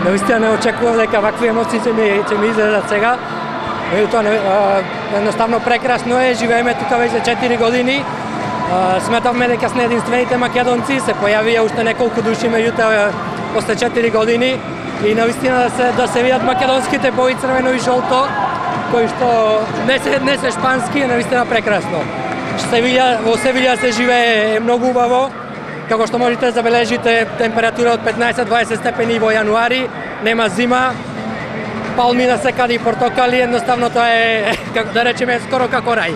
Наистина не очекував дека вакви емоции ќе ми излезат сега. Едноставно прекрасно е, живееме тука веќе 4 години. Сметавме дека сме единствените македонци, се појавија уште неколку души меѓутоа после 4 години и наистина да се видат македонските бои црвено и жолто, кои што не се шпански, е наистина прекрасно. Во Севилја се живее многу убаво, како што можете да забележите температура од 15-20 степени во јануари, нема зима, палми на секаде и портокали, едноставно тоа е, да речеме, скоро како рај.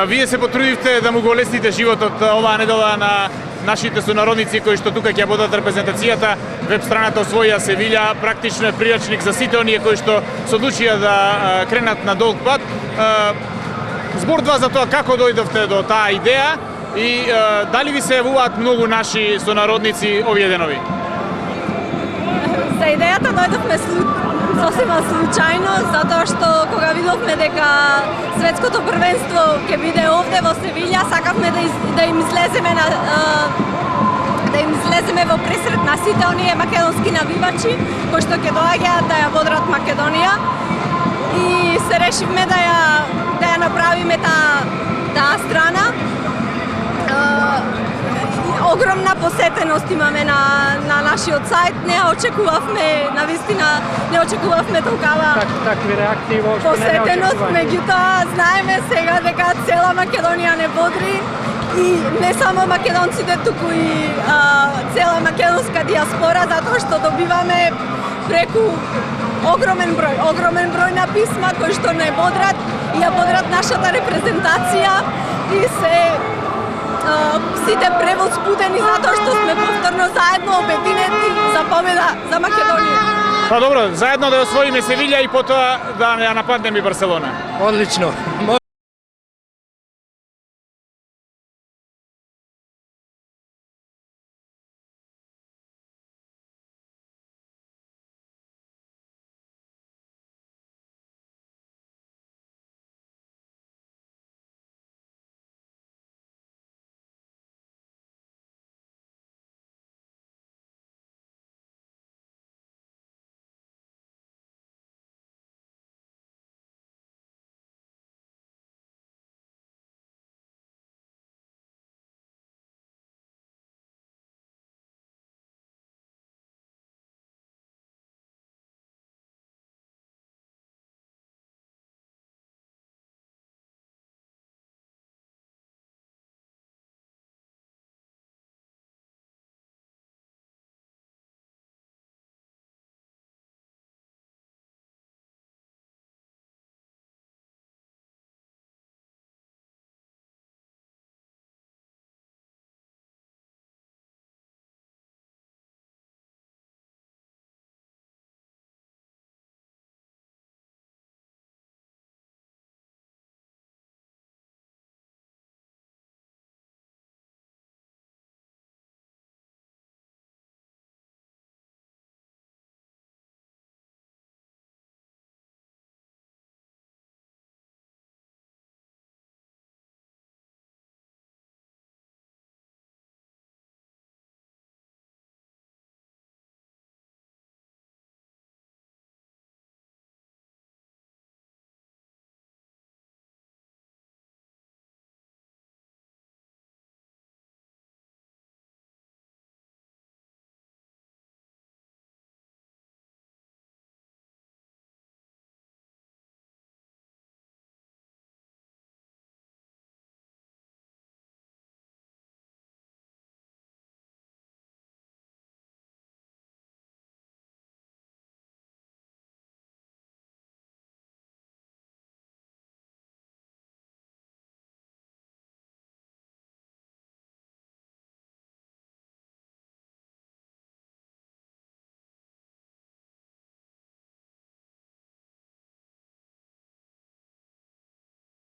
Вие се потрудивте да му го олесните животот оваа недела на нашите сонародници кои што тука ќе водат репрезентацијата. Веб страната освоја Севилја, практично е прирачник за сите оние кои што се одлучија да кренат на долг пат. Збор два за тоа како дојдовте до таа идеја и дали ви се јавуваат многу наши сонародници овие денови? За идејата дојдовме сосема случајно, затоа што кога видовме дека светското првенство ќе биде овде во Севилја, сакавме да им излеземе во пресрет на сите оние македонски навивачи кои што ќе доаѓаат да ја бодрат Македонија и се решивме да ја направиме таа страна. Огромна посетеност имаме на нашиот сајт, не очекувавме толкава такви реакции воопшто посетеност, меѓутоа знаеме сега дека цела Македонија не бодри и не само македонците, туку и цела македонска диаспора, затоа што добиваме преку огромен број на писма кои што не бодрат и ја бодрат нашата репрезентација и сите превозбудени затоа што сме повторно заедно обединети за победа за Македонија. Па добро, заедно да освоиме Севилја и потоа да ја нападнеме Барселона. Одлично.